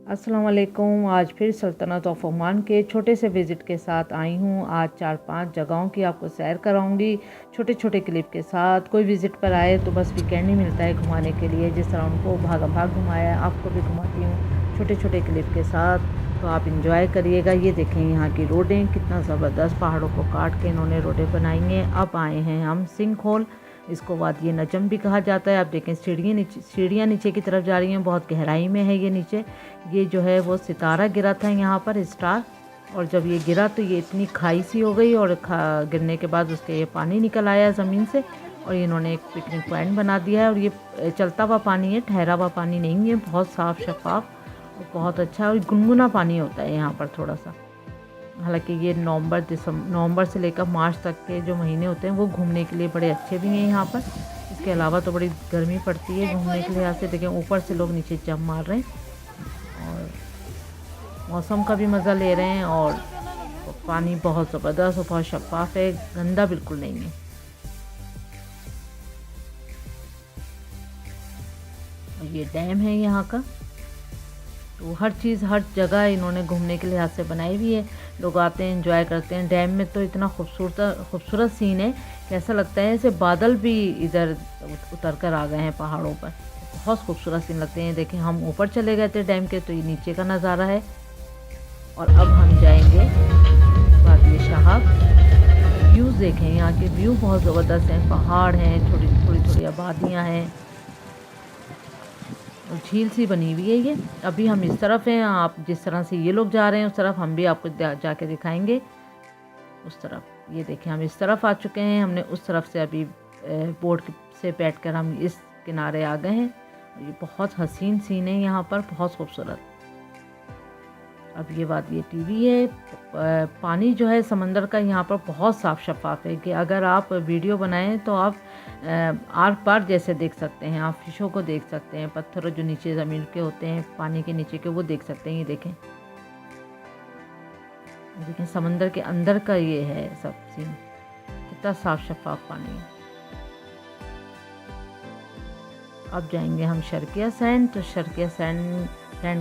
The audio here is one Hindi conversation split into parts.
अस्सलाम वालेकुम। आज फिर सल्तनत ऑफ ओमान के छोटे से विज़िट के साथ आई हूँ। आज 4-5 जगहों की आपको सैर कराऊंगी छोटे छोटे क्लिप के साथ। कोई विज़िट पर आए तो बस वीकेंड ही मिलता है घुमाने के लिए। जिस तरह उनको भागम भाग घुमाया है आपको भी घुमाती हूँ छोटे छोटे क्लिप के साथ, तो आप इंजॉय करिएगा। ये देखें यहाँ की रोडें कितना ज़बरदस्त, पहाड़ों को काट के इन्होंने रोडें बनाई हैं। अब आए हैं हम सिंक होल, इसको वादिये नजम भी कहा जाता है। आप देखें सीढ़ियाँ नीचे की तरफ जा रही हैं, बहुत गहराई में है ये नीचे। ये जो है वो सितारा गिरा था यहाँ पर, स्टार, और जब ये गिरा तो ये इतनी खाई सी हो गई और गिरने के बाद उसके ये पानी निकल आया ज़मीन से और इन्होंने एक पिकनिक पॉइंट बना दिया है। और ये चलता हुआ पानी है, ठहरा हुआ पानी नहीं है, बहुत साफ़ शफाफ और बहुत अच्छा, और गुनगुना पानी होता है यहाँ पर थोड़ा सा। हालांकि ये नवंबर से लेकर मार्च तक के जो महीने होते हैं वो घूमने के लिए बड़े अच्छे भी हैं यहाँ पर। इसके अलावा तो बड़ी गर्मी पड़ती है घूमने के लिए। यहाँ से देखें ऊपर से लोग नीचे जंप मार रहे हैं और मौसम का भी मज़ा ले रहे हैं। और पानी बहुत ज़बरदस्त और बहुत शफाफ है, गंदा बिल्कुल नहीं है। और ये डैम है यहाँ का, तो हर चीज़ हर जगह इन्होंने घूमने के लिहाज से बनाई हुई है। लोग आते हैं, एंजॉय करते हैं। डैम में तो इतना खूबसूरत सीन है कि ऐसा लगता है जैसे बादल भी इधर उतर कर आ गए हैं पहाड़ों पर। बहुत खूबसूरत सीन लगते हैं। देखें हम ऊपर चले गए थे डैम के, तो ये नीचे का नज़ारा है। और अब हम जाएंगे वादिये शहाब। व्यूज़ देखें, यहाँ के व्यू बहुत ज़बरदस्त हैं। पहाड़ हैं, थोड़ी आबादियाँ हैं और झील सी बनी हुई है ये। अभी हम इस तरफ हैं, आप जिस तरह से ये लोग जा रहे हैं उस तरफ हम भी आपको जाके दिखाएंगे उस तरफ। ये देखें हम इस तरफ आ चुके हैं, हमने उस तरफ से अभी बोट से बैठकर हम इस किनारे आ गए हैं। ये बहुत हसीन सीन है यहाँ पर, बहुत खूबसूरत। अब ये बात ये टीवी है। पानी जो है समंदर का यहाँ पर बहुत साफ़ शफाफ है कि अगर आप वीडियो बनाएं तो आप आर पार जैसे देख सकते हैं। आप फिशों को देख सकते हैं, पत्थरों जो नीचे ज़मीन के होते हैं पानी के नीचे के, वो देख सकते हैं। ये देखें देखें समंदर के अंदर का ये है सब सीन, कितना साफ़ शफाफ पानी है। अब जाएंगे हम शर्किया सैंड। तो शर्किया सैंड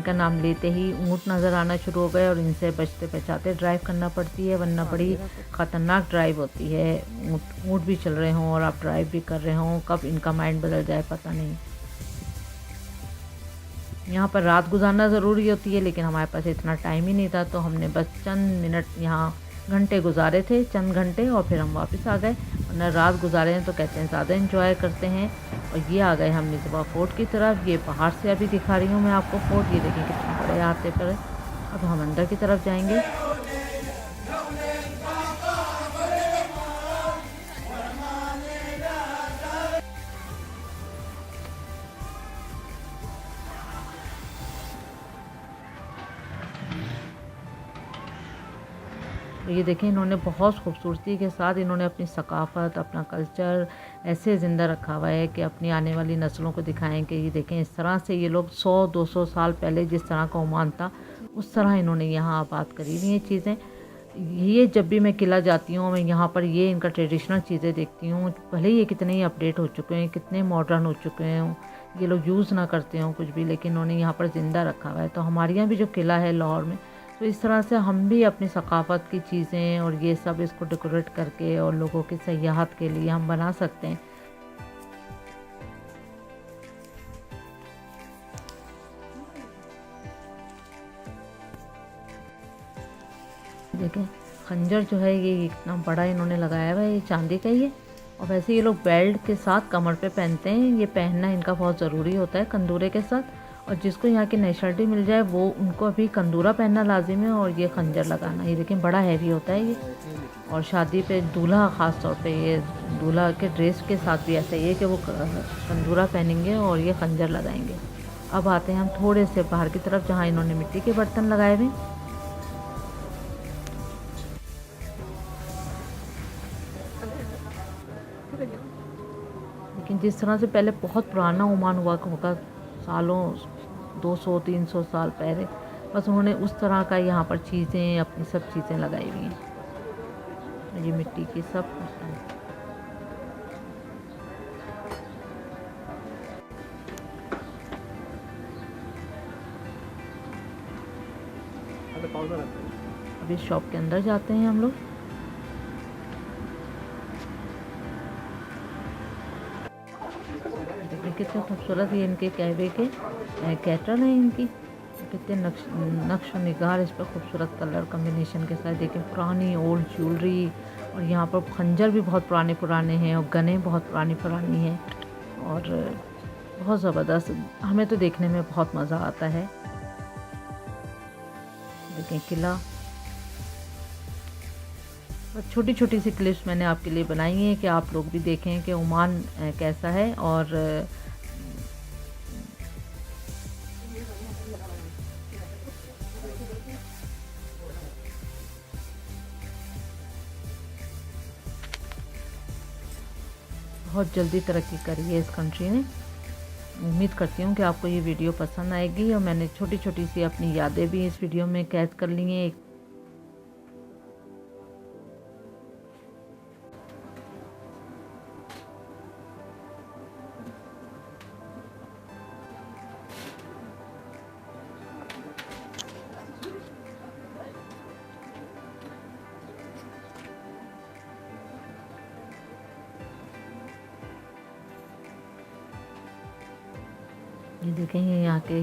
का नाम लेते ही ऊँट नज़र आना शुरू हो गए और इनसे बचते बचाते ड्राइव करना पड़ती है, वरना बड़ी ख़तरनाक ड्राइव होती है। ऊँट भी चल रहे हों और आप ड्राइव भी कर रहे हों, कब इनका माइंड बदल जाए पता नहीं। यहाँ पर रात गुजारना ज़रूरी होती है, लेकिन हमारे पास इतना टाइम ही नहीं था, तो हमने बस चंद मिनट यहाँ घंटे गुजारे थे, चंद घंटे, और फिर हम वापस आ गए। वरना रात गुजारे हैं तो कहते हैं ज़्यादा एंजॉय करते हैं। और ये आ गए हम मिसबा फोर्ट की तरफ। ये पहाड़ से अभी दिखा रही हूँ मैं आपको फोर्ट। ये देखें कितने बड़े आते पर। अब हम अंदर की तरफ जाएंगे। तो ये देखें इन्होंने बहुत खूबसूरती के साथ इन्होंने अपनी सकाफ़त, अपना कल्चर ऐसे ज़िंदा रखा हुआ है कि अपनी आने वाली नस्लों को दिखाएं कि ये देखें इस तरह से ये लोग 100-200 साल पहले जिस तरह का ओमान था उस तरह इन्होंने यहाँ आबाद करी हुई हैं चीज़ें। ये जब भी मैं किला जाती हूँ मैं यहाँ पर ये इनका ट्रेडिशनल चीज़ें देखती हूँ। भले ही ये कितने ही अपडेट हो चुके हैं, कितने मॉडर्न हो चुके हैं, ये लोग यूज़ ना करते हों कुछ भी, लेकिन उन्होंने यहाँ पर ज़िंदा रखा हुआ है। तो हमारे यहाँ भी जो किला है लाहौर में, तो इस तरह से हम भी अपनी सकाफ़त की चीज़ें और ये सब इसको डेकोरेट करके और लोगों की सयाहत के लिए हम बना सकते हैं। देखें खंजर जो है ये इतना बड़ा इन्होंने लगाया हुआ है, ये चांदी का ही है। और वैसे ये लोग बेल्ट के साथ कमर पे पहनते हैं, ये पहनना इनका बहुत ज़रूरी होता है कंदूरे के साथ। और जिसको यहाँ की नेशनलिटी मिल जाए वो उनको अभी कंदूरा पहनना लाजिम है और ये खंजर लगाना। ये देखें बड़ा हैवी होता है ये। और शादी पे दूल्हा ख़ास तौर पे, ये दूल्हा के ड्रेस के साथ भी ऐसा ही है कि वो कंदूरा पहनेंगे और ये खंजर लगाएंगे। अब आते हैं हम थोड़े से बाहर की तरफ जहाँ इन्होंने मिट्टी के बर्तन लगाए हुए। लेकिन जिस तरह से पहले बहुत पुराना ओमान हुआ होगा, सालों 200-300 साल पहले, बस उन्होंने उस तरह का यहाँ पर चीज़ें, अपनी सब चीज़ें लगाई हुई हैं। ये मिट्टी की सब। अभी शॉप के अंदर जाते हैं हम लोग। देखिए कितने खूबसूरत ये इनके कहवे के कैटल हैं इनकी। कितने नक्श निगार इस पर खूबसूरत कलर कम्बिनेशन के साथ। देखिए पुरानी ओल्ड ज्वेलरी, और यहाँ पर खंजर भी बहुत पुराने पुराने हैं और गने बहुत पुरानी पुरानी हैं और बहुत ज़बरदस्त। हमें तो देखने में बहुत मज़ा आता है। देखें किला। छोटी छोटी सी क्लिप्स मैंने आपके लिए बनाई हैं कि आप लोग भी देखें कि ओमान कैसा है। और बहुत जल्दी तरक्की करी है इस कंट्री ने। उम्मीद करती हूँ कि आपको ये वीडियो पसंद आएगी, और मैंने छोटी छोटी सी अपनी यादें भी इस वीडियो में कैद कर ली हैं। ये देखें ये यहाँ के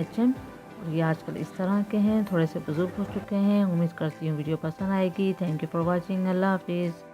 HM, और ये आजकल इस तरह के हैं, थोड़े से बुजुर्ग हो चुके हैं। उम्मीद करती हूँ वीडियो पसंद आएगी। Thank you for watching. अल्लाह हाफिज़।